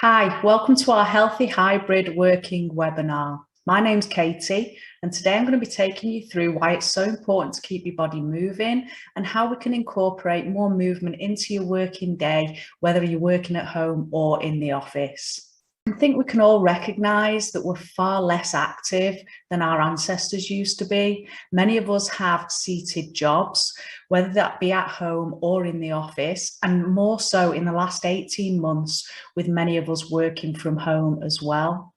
Hi, welcome to our Healthy Hybrid Working webinar. My name's Katie, and today I'm going to be taking you through why it's so important to keep your body moving and how we can incorporate more movement into your working day, whether you're working at home or in the office. I think we can all recognise that we're far less active than our ancestors used to be. Many of us have seated jobs, whether that be at home or in the office, and more so in the last 18 months, with many of us working from home as well.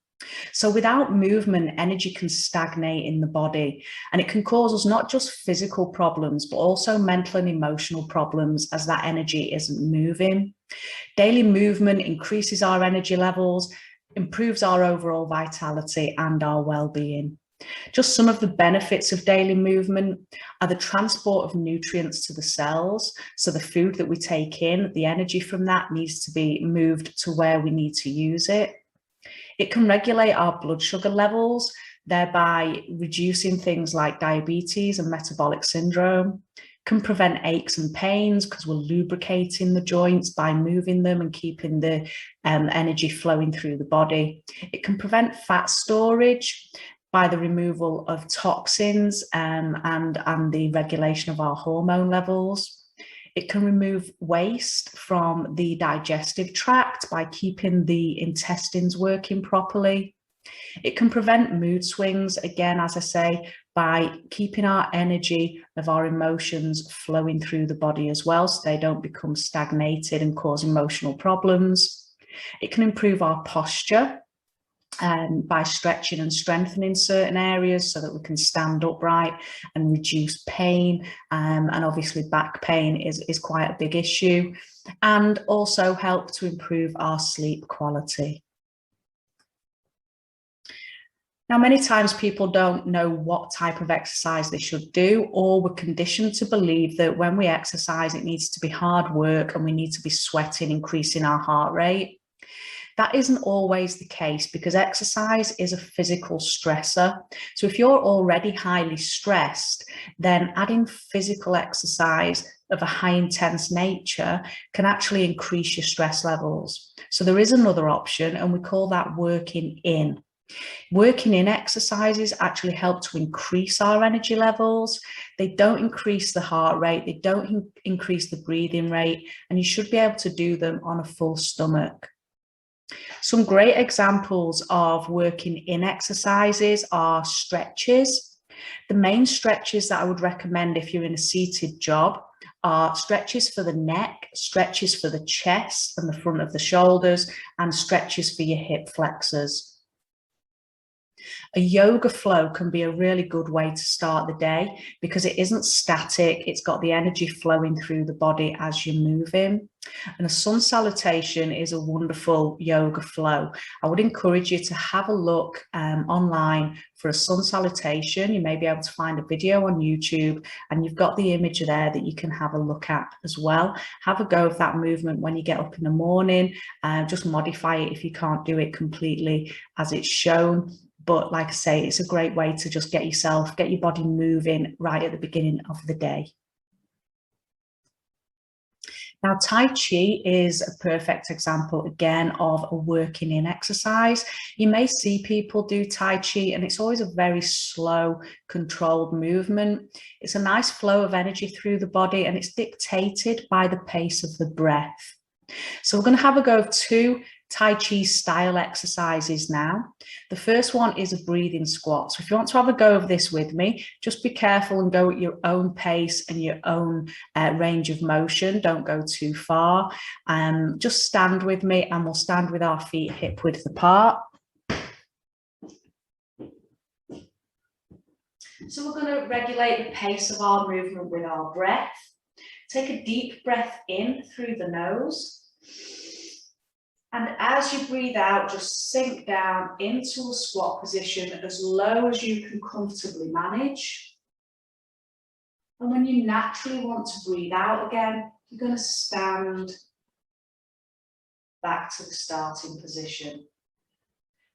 So without movement, energy can stagnate in the body, and it can cause us not just physical problems, but also mental and emotional problems as that energy isn't moving. Daily movement increases our energy levels, improves our overall vitality and our well-being. Just some of the benefits of daily movement are the transport of nutrients to the cells. So the food that we take in, the energy from that needs to be moved to where we need to use it. It can regulate our blood sugar levels, thereby reducing things like diabetes and metabolic syndrome. Can prevent aches and pains because we're lubricating the joints by moving them and keeping the energy flowing through the body. It can prevent fat storage by the removal of toxins and the regulation of our hormone levels. It can remove waste from the digestive tract by keeping the intestines working properly. It can prevent mood swings, again, as I say, by keeping our energy of our emotions flowing through the body as well, so they don't become stagnated and cause emotional problems. It can improve our posture by stretching and strengthening certain areas so that we can stand upright and reduce pain. And obviously back pain is quite a big issue, and also help to improve our sleep quality. Now, many times people don't know what type of exercise they should do, or we're conditioned to believe that when we exercise, it needs to be hard work and we need to be sweating, increasing our heart rate. That isn't always the case because exercise is a physical stressor. So if you're already highly stressed, then adding physical exercise of a high intense nature can actually increase your stress levels. So there is another option, and we call that working in. Working in exercises actually help to increase our energy levels. They don't increase the heart rate, they don't increase the breathing rate, and you should be able to do them on a full stomach. Some great examples of working in exercises are stretches. The main stretches that I would recommend if you're in a seated job are stretches for the neck, stretches for the chest and the front of the shoulders, and stretches for your hip flexors. A yoga flow can be a really good way to start the day because it isn't static, it's got the energy flowing through the body as you're moving. And a sun salutation is a wonderful yoga flow. I would encourage you to have a look online for a sun salutation. You may be able to find a video on YouTube, and you've got the image there that you can have a look at as well. Have a go of that movement when you get up in the morning, just modify it if you can't do it completely as it's shown. But like I say, it's a great way to just get your body moving right at the beginning of the day. Now, Tai Chi is a perfect example, again, of a working in exercise. You may see people do Tai Chi, and it's always a very slow, controlled movement. It's a nice flow of energy through the body, and it's dictated by the pace of the breath. So we're going to have a go of two Tai Chi style exercises now. The first one is a breathing squat. So if you want to have a go of this with me, just be careful and go at your own pace and your own range of motion. Don't go too far. Just stand with me, and we'll stand with our feet hip width apart. So we're going to regulate the pace of our movement with our breath. Take a deep breath in through the nose. And as you breathe out, just sink down into a squat position as low as you can comfortably manage. And when you naturally want to breathe out again, you're going to stand back to the starting position.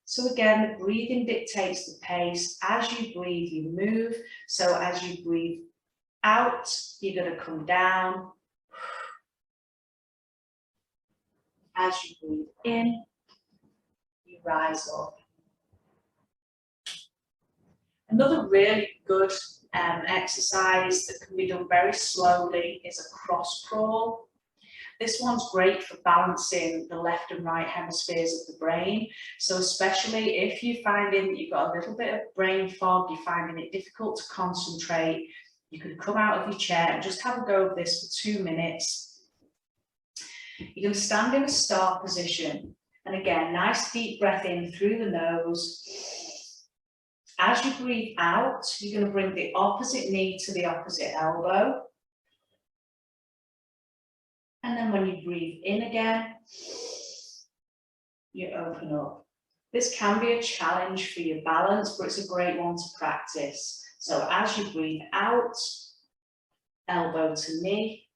So again, the breathing dictates the pace. As you breathe, you move. So as you breathe out, you're going to come down. As you breathe in, rise up. Another really good exercise that can be done very slowly is a cross crawl. This one's great for balancing the left and right hemispheres of the brain. So especially if you're finding that you've got a little bit of brain fog, you're finding it difficult to concentrate, you can come out of your chair and just have a go of this for 2 minutes. You're going to stand in a start position. And again, nice deep breath in through the nose. As you breathe out, you're going to bring the opposite knee to the opposite elbow. And then when you breathe in again, you open up. This can be a challenge for your balance, but it's a great one to practice. So as you breathe out, elbow to knee.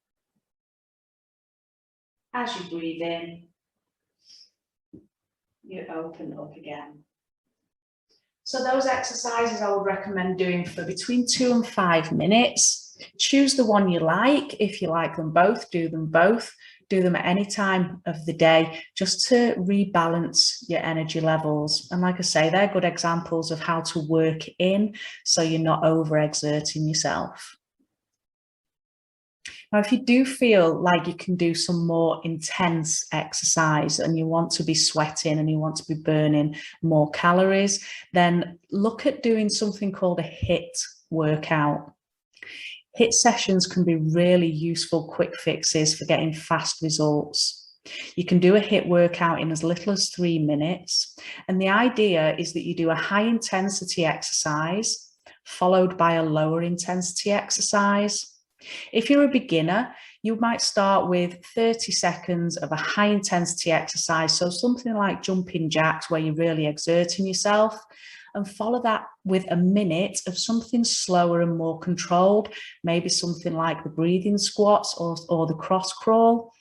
As you breathe in, you open up again. So those exercises I would recommend doing for between 2 and 5 minutes. Choose the one you like. If you like them both, do them both. Do them at any time of the day, just to rebalance your energy levels. And like I say, they're good examples of how to work in so you're not overexerting yourself. Now, if you do feel like you can do some more intense exercise and you want to be sweating and you want to be burning more calories, then look at doing something called a HIIT workout. HIIT sessions can be really useful quick fixes for getting fast results. You can do a HIIT workout in as little as 3 minutes. And the idea is that you do a high intensity exercise followed by a lower intensity exercise. If you're a beginner, you might start with 30 seconds of a high intensity exercise. So something like jumping jacks where you're really exerting yourself, and follow that with a minute of something slower and more controlled, maybe something like the breathing squats or the cross crawl.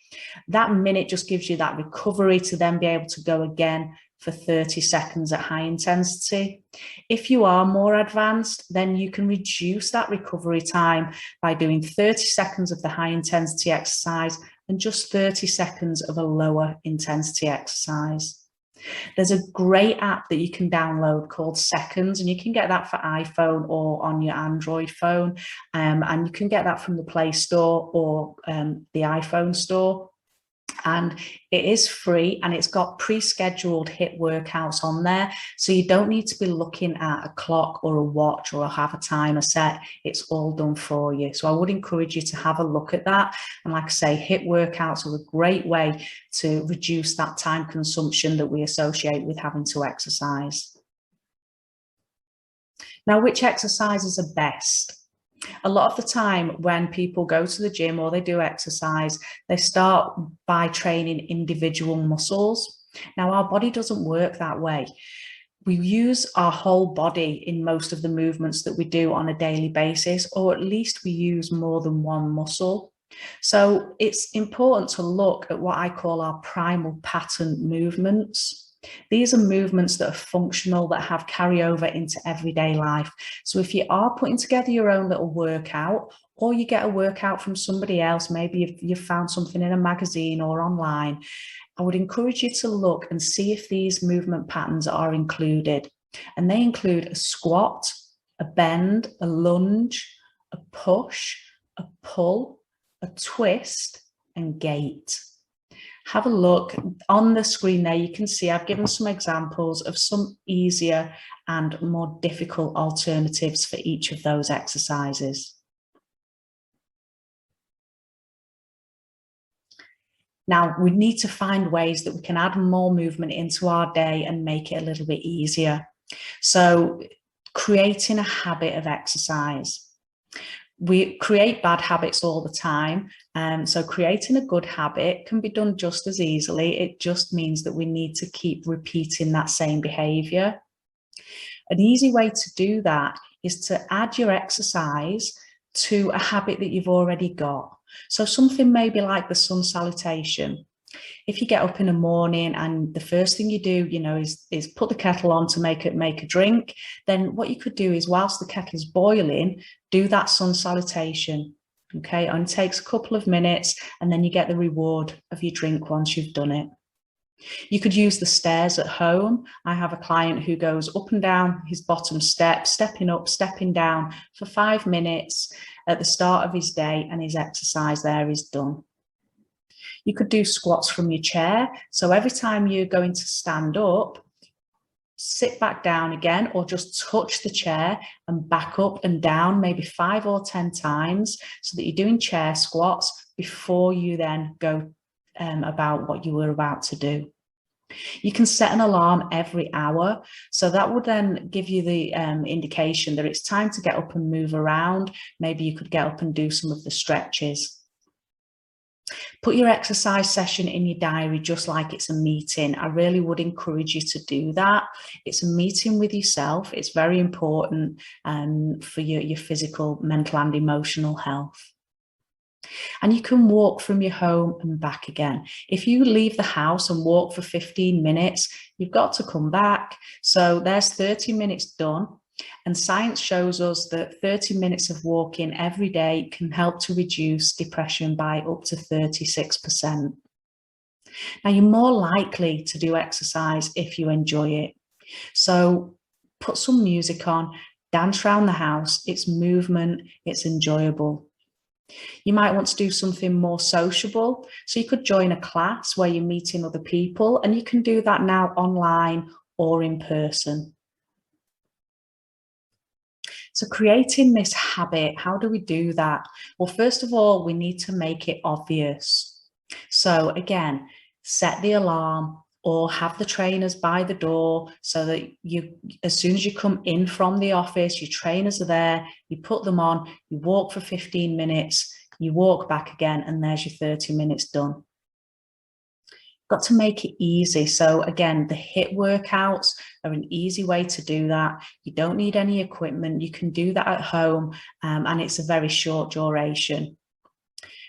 That minute just gives you that recovery to then be able to go again for 30 seconds at high intensity. If you are more advanced, then you can reduce that recovery time by doing 30 seconds of the high intensity exercise and just 30 seconds of a lower intensity exercise. There's a great app that you can download called Seconds, and you can get that for iPhone or on your Android phone. And you can get that from the Play Store or the iPhone store. And it is free, and it's got pre-scheduled HIIT workouts on there. So you don't need to be looking at a clock or a watch or have a timer set. It's all done for you. So I would encourage you to have a look at that. And like I say, HIIT workouts are a great way to reduce that time consumption that we associate with having to exercise. Now, which exercises are best? A lot of the time when people go to the gym or they do exercise, they start by training individual muscles. Now, our body doesn't work that way. We use our whole body in most of the movements that we do on a daily basis, or at least we use more than one muscle. So it's important to look at what I call our primal pattern movements. These are movements that are functional, that have carryover into everyday life. So if you are putting together your own little workout, or you get a workout from somebody else, maybe you've found something in a magazine or online, I would encourage you to look and see if these movement patterns are included. And they include a squat, a bend, a lunge, a push, a pull, a twist, and gait. Have a look on the screen there. You can see I've given some examples of some easier and more difficult alternatives for each of those exercises. Now, we need to find ways that we can add more movement into our day and make it a little bit easier. So, creating a habit of exercise. We create bad habits all the time. So creating a good habit can be done just as easily. It just means that we need to keep repeating that same behavior. An easy way to do that is to add your exercise to a habit that you've already got. So something maybe like the sun salutation. If you get up in the morning and the first thing you do, is put the kettle on to make a drink, then what you could do is, whilst the kettle's boiling, do that sun salutation. Okay, and it takes a couple of minutes, and then you get the reward of your drink once you've done it. You could use the stairs at home. I have a client who goes up and down his bottom step, stepping up, stepping down for 5 minutes at the start of his day, and his exercise there is done. You could do squats from your chair. So every time you're going to stand up, sit back down again, or just touch the chair and back up and down maybe 5 or 10 times, so that you're doing chair squats before you then go about what you were about to do. You can set an alarm every hour, so that would then give you the indication that it's time to get up and move around. Maybe you could get up and do some of the stretches. Put your exercise session in your diary just like it's a meeting. I really would encourage you to do that. It's a meeting with yourself. It's very important for your physical, mental and emotional health. And you can walk from your home and back again. If you leave the house and walk for 15 minutes, you've got to come back. So there's 30 minutes done. And science shows us that 30 minutes of walking every day can help to reduce depression by up to 36%. Now, you're more likely to do exercise if you enjoy it. So put some music on, dance around the house. It's movement, it's enjoyable. You might want to do something more sociable. So you could join a class where you're meeting other people, and you can do that now online or in person. So creating this habit, how do we do that? Well, first of all, we need to make it obvious. So again, set the alarm or have the trainers by the door, so that as soon as you come in from the office, your trainers are there, you put them on, you walk for 15 minutes, you walk back again, and there's your 30 minutes done. Got to make it easy. So again, the HIIT workouts are an easy way to do that. You don't need any equipment. You can do that at home, and it's a very short duration.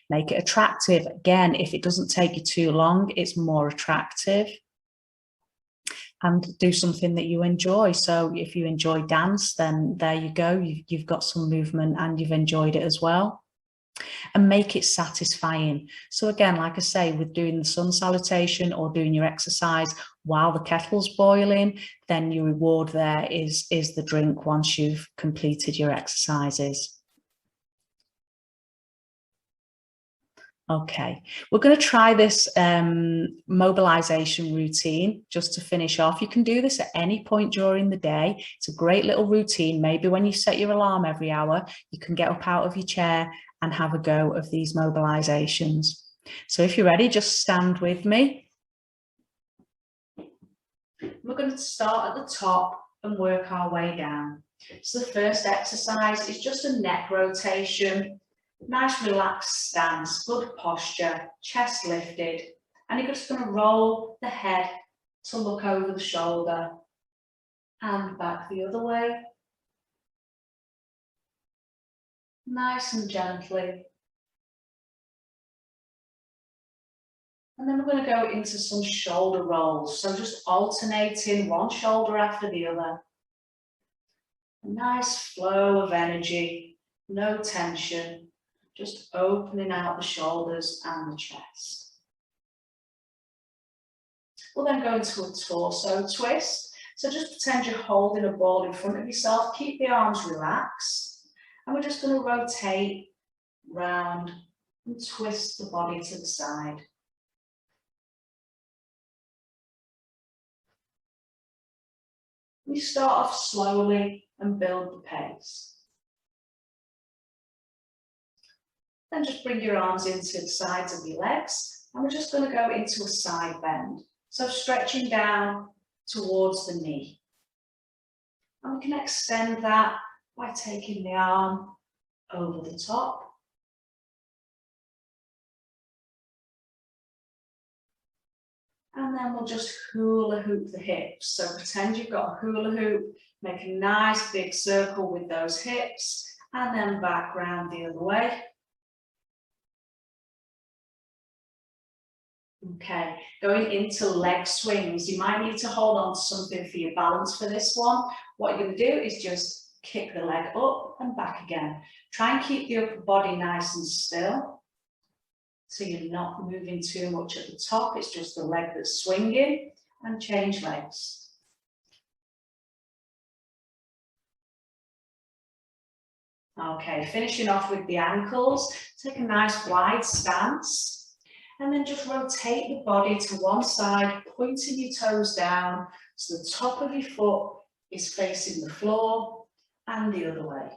Make it attractive. Again, if it doesn't take you too long, it's more attractive. And do something that you enjoy. So if you enjoy dance, then there you go. You've got some movement and you've enjoyed it as well. And make it satisfying. So again, like I say, with doing the sun salutation or doing your exercise while the kettle's boiling, then your reward there is the drink once you've completed your exercises. Okay, we're going to try this mobilization routine just to finish off. You can do this at any point during the day. It's a great little routine. Maybe when you set your alarm every hour, you can get up out of your chair and have a go of these mobilizations. So if you're ready, just stand with me. We're going to start at the top and work our way down. So the first exercise is just a neck rotation. Nice relaxed stance, good posture, chest lifted, and you're just going to roll the head to look over the shoulder and back the other way. Nice and gently. And then we're going to go into some shoulder rolls. So just alternating one shoulder after the other. A nice flow of energy, no tension. Just opening out the shoulders and the chest. We'll then go into a torso twist. So just pretend you're holding a ball in front of yourself. Keep the arms relaxed. And we're just going to rotate round and twist the body to the side. We start off slowly and build the pace. Then just bring your arms into the sides of your legs, and we're just going to go into a side bend. So stretching down towards the knee. And we can extend that by taking the arm over the top. And then we'll just hula hoop the hips. So pretend you've got a hula hoop, make a nice big circle with those hips, and then back round the other way. Okay, going into leg swings, you might need to hold on to something for your balance for this one. What you're going to do is just kick the leg up and back again. Try and keep the upper body nice and still. So you're not moving too much at the top, it's just the leg that's swinging, and change legs. Okay, finishing off with the ankles, take a nice wide stance, and then just rotate the body to one side, pointing your toes down, so the top of your foot is facing the floor, and the other way.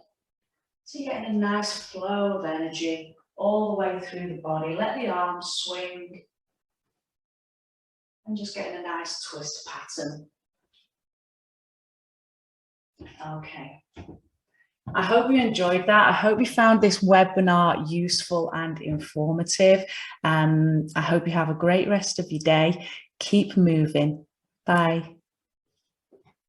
So you're getting a nice flow of energy all the way through the body. Let the arms swing, and just getting a nice twist pattern. Okay. I hope you enjoyed that. I hope you found this webinar useful and informative. I hope you have a great rest of your day. Keep moving. Bye.